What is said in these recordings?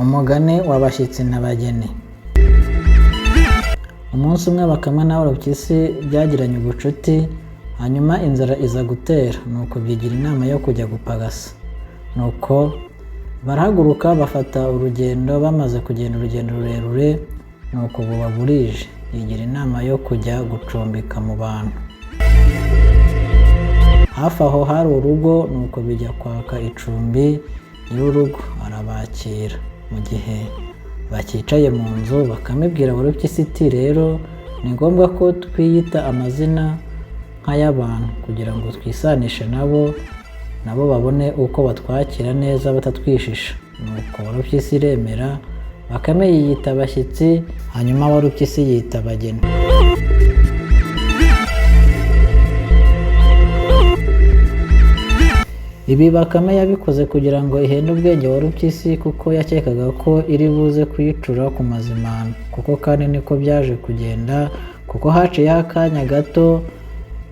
Umugani w'abashyitsi n'abageni. Umunsi umwe Bakame na Warupyisi byagiranye ubucuti, hanyuma inzara iza gutera, nuko byigira inama yo kujya gupagasa. Nuko barahaguruka bafata urugendo, bamaze kugenda urugendo rurerure, nuko buba burije, yigira inama yo kujya gucumbika mu bantu. Hafi aho hari urugo, nuko bijya kwaka icumbi nyir'urugo arabakira. Mu gihe bakicaye mu nzu, Bakame ibwira Warupyisi iti rero ni ngombwa ko twiyita amazina nk'ay'abantu kugira ngo twisanishe nabo babone uko batwakira neza batatwishisha. Nuko Warupyisi iremera, Bakame yiyita abashyitsi, hanyuma Warupyisi yiyita abageni. Ibi Bakame yabikoze kugira ngo ihende ubwenge Warupyisi, kuko yakekaga ko iri buze kuyicura ku mazimano, kuko kandi niko byaje kugenda, kuko haciyeho akanya gato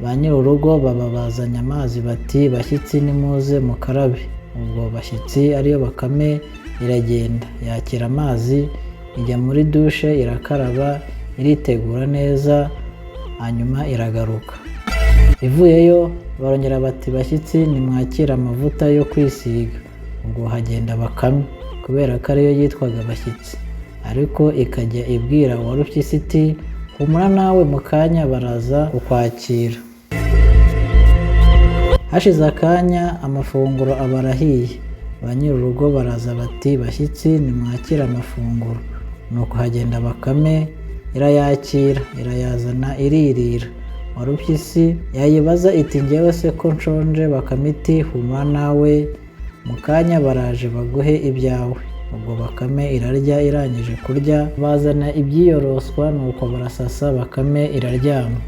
ba nyir'urugo baba bazanye amazi bati bashyitsi nimuze mukarabe. Ubwo bashyitsi ariyo Bakame iragenda yakira amazi, ijya muri dushe irakaraba, iritegura neza, hanyuma iragaruka. Ivuyeyo barongera bati bashyitsi nimwakira amavuta yo kwisiga. Ubwo hagenda Bakame kubera ko ariyo yitwaga bashyitsi, ariko ikajya ibwira Warupyisi iti humura nawe mu kanya baraza kukwakira. Hashize akanya amafunguro aba arahiye, ba nyir'urugo baraza bati bashyitsi nimwakira amafunguro. Nuko hagenda Bakame irayakira, irayazana iririra. Warupyisi yayibaza iti njyewe se ko nshonje? Bakame iti humura nawe mu kanya baraje baguhe ibyawe. Ubwo Bakame irarya, irangije kurya bazana ibyiyoroswa, nuko barasasa, Bakame iraryama.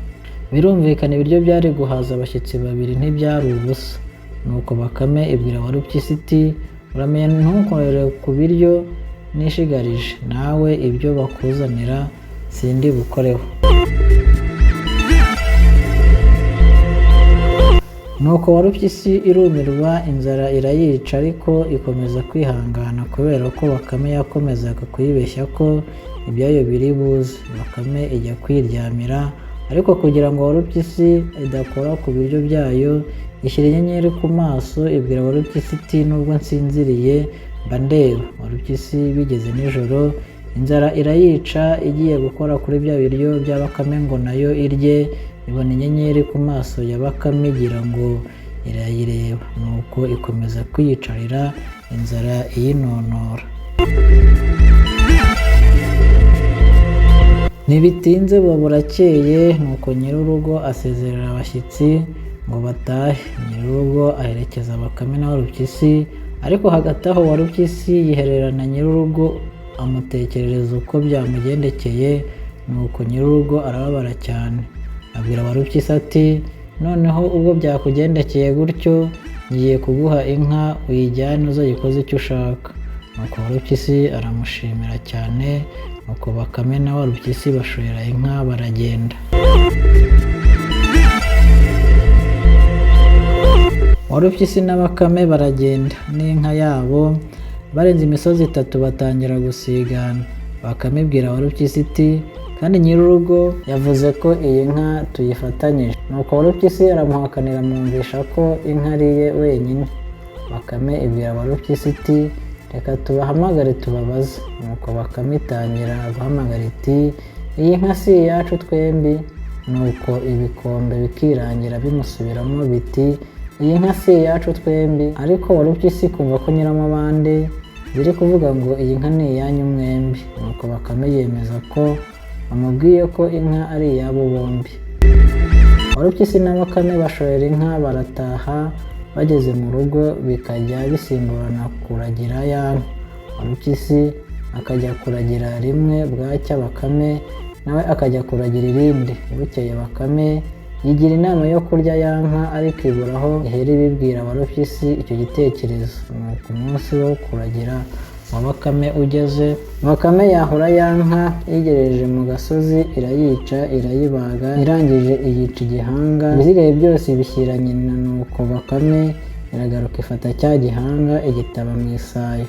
Birumvikana ibiryo byari guhaza abashyitsi babiri ntibyari ubusa. Nuko Bakame ibwira Warupyisi iti uramenye ntukorere ku biryo nishigarije, nawe ibyo bakuzanira sindi bukoreho. Nuko Warupyisi irumirwa, inzara irayica, ariko ikomeza kwihangana kubera ko Bakame yakomezaga kuyibeshya ko ibyayo biri buze. Bakame ijya kwiryamira, ariko kugira ngo Warupyisi idakora ku biryo byayo, ishyira inyenyeri ku maso, ibwira Warupyisi iti nubwo nsinziriye mba ndeba. Warupyisi bigeze nijoro, inzara irayica, igiye gukora kuri bya biryo bya Bakame ngo nayo irye, ibona inyenyeri ku maso ya Bakame igira ngo irayireba, nuko ikomeza kwiyicarira, inzara iyinonora. Ntibitinze buba burakeye, nuko nyir'urugo asezerera abashyitsi ngo batahe. Nyir'urugo aherekeza Bakame na Warupyisi, ariko hagati aho Warupyisi yihererana nyir'urugo amutekerereza uko byamugendekeye. Nuko nyir'urugo arababara cyane, abwira Warupyisi ati noneho ubwo byakugendekeye gutyo, ngiye kuguha inka uyijyane uzayikoze icyo ushaka. Nuko Warupyisi aramushimira cyane, nuko Bakame na Warupyisi bashorera inka baragenda. Warupyisi na Bakame baragenda n'inka yabo, barenze imisozi 3 batangira gusigana. Bakame ibwira Warupyisi iti kandi nyir'urugo yavuze ko iyi nka tuyifatanyije. Nuko Warupyisi aramuhakanira, amwumvisha ko inka ari ye wenyine. Bakame ibwira Warupyisi iti reka tubahamagare tubabaze. Nuko Bakame itangira guhamagara iti iyi nka si iyacu twembi. Nuko ibikombe bikirangira bimusubiramo biti iyi nka si iyacu twembi. Ariko Warupyisi kumva ko Nyiramabande ziri kuvuga ngo iyi nka ni iyanyu mwembi. Nuko Bakame yemeza ko amubwiye ko inka ari iyabo bombi. Warupyisi na Bakame bashorera inka barataha, bageze mu rugo bikajya bisimburana kuragira ya nka. Warupyisi akajya kuragira rimwe, bwacya Bakame nawe akajya kuragira irindi. Bukeye Bakame yigira inama yo kurya ya nka, ariko ibura aho ihera ibibwira Warupyisi icyo gitekerezo. Nuko umunsi wo kuragira wa Bakame ugeze, Bakame yahura ya nka yegereje mu gasozi, irayica irayibaga, irangije iyica igihanga, ibisigaye byose ibishyira nyina. Nuko Bakame iragaruka ifata cya gihanga igitaba mu isayo.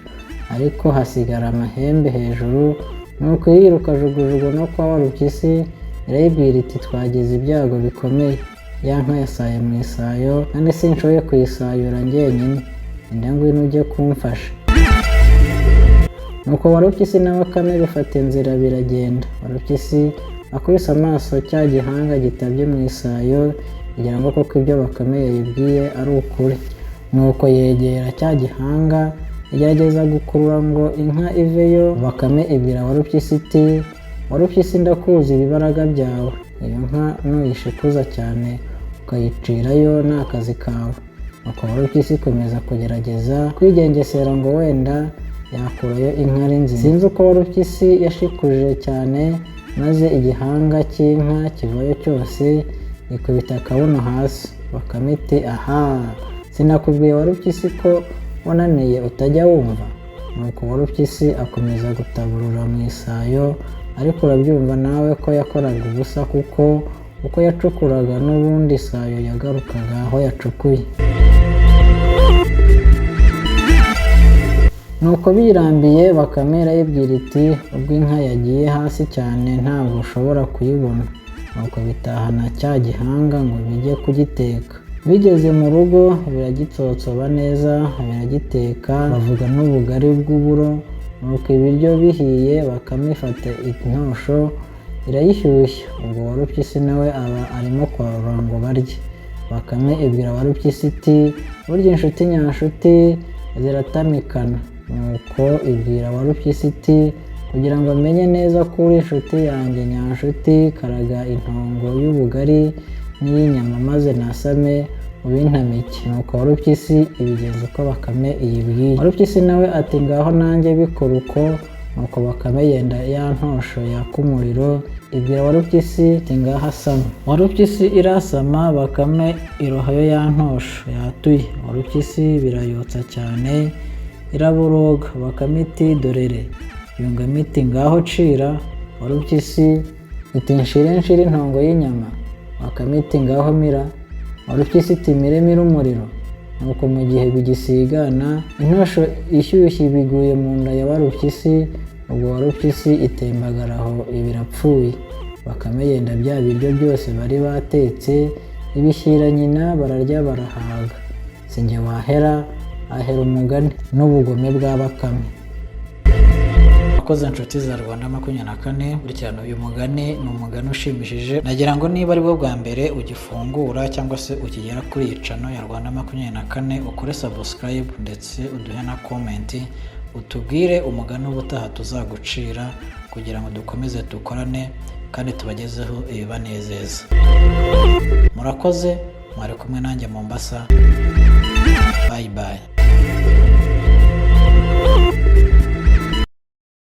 ariko hasigara amahembe hejuru. Nuko yiruka jugujugu no kwa Warupyisi irayibwira iti twagize ibyago bikomeye, ya nka yasaye mu isayo kandi sinshoboye kuyisayura njyenyine, enda ngwino ujye kumfasha. Nuko Warupyisi na Bakame bifata inzira biragenda. Warupyisi akubise amaso cya gihanga gitabye mu isayo kugira ngo koko ibyo Bakame yayibwiye ari ukuri. Nuko yegera cya gihanga igerageza gukurura ngo inka iveyo. Bakame ibwira Warupyisi iti Warupyisi ndakuzi ibibaraga byawe, iyo nka nuyishikuza cyane ukayicirayo ni akazi kawe. Nuko Warupyisi ikomeza kugerageza kwigengesera ngo wenda yakurayo inka ari nzima. Sinzi uko Warupyisi yashikuje cyane maze igihanga cy'inka kivayo cyose gikubita akabuno hasi. Bakame iti aha, sinakubwiye Warupyisi ko wananiye utajya wumva? Nuko Warupyisi akomeza gutaburura mu isayo, ariko urabyumva nawe ko yakoraga ubusa kuko uko yacukuraga n'ubundi isayo yagarukaga aho yacukuye. Nuko birambiye Bakame irayibwira iti ubwo inka yagiye hasi cyane ntabwo ushobora kuyibona. Nuko bitahana cya gihanga ngo bijye kugiteka. Bigeze mu rugo biragitsotsoba neza biragiteka, bavuga n'ubugari bw'uburo. Nuko ibiryo bihiye Bakame ifata intosho irayishyushya, ubwo Warupyisi nawe aba arimo kwarura ngo barye. Bakame ibwira Warupyisi iti burya inshuti nyanshuti ziratamikana. Nuko ibwira Warupyisi iti kugira ngo amenye neza ko uri inshuti yanjye nyanshuti, karaga intongo y'ubugari n'iy'inyama maze nasame ubintamike. Nuko Warupyisi ibigenza uko Bakame iyibwiye. Warupyisi nawe ati ngaho nanjye bikora uko. Nuko Bakame yenda ya ntosho yaka umuriro ibwira Warupyisi iti ngaho asama. Warupyisi irasama, Bakame irohayo ya ntosho yatuye. Warupyisi birayotsa cyane iraboroga. Bakame iti dorere. Yungamo iti ngaho cira. Warupyisi iti nshire intongo y'inyama. Bakame iti ngaho mira. Warupyisi iti mire umuriro. Nuko mu gihe bigisigana intosho ishyushye biguye mu nda ya Warupyisi, ubwo Warupyisi itembagara aho ibirapfuye. Bakame yenda bya biryo byose bari batetse ibishyira nyina, bararya barahaga. Sinjye wahera ahera umugani n'ubugome bwa Bakame. Abakoze inshuti za Rwanda 24, burikirana uyu mugani ni umugani ushimishije. Nagira ngo niba ari bwo bwa mbere ugifungura cyangwa se ukigera kuri iyi channel ya Rwanda 24 ukore subscribe ndetse uduhe na comment, utubwire umugani ubutaha tuzagucira kugira ngo dukomeze dukorane kandi tubagezeho ibibanezeza. Murakoze, mwari kumwe nanjye Mombasa.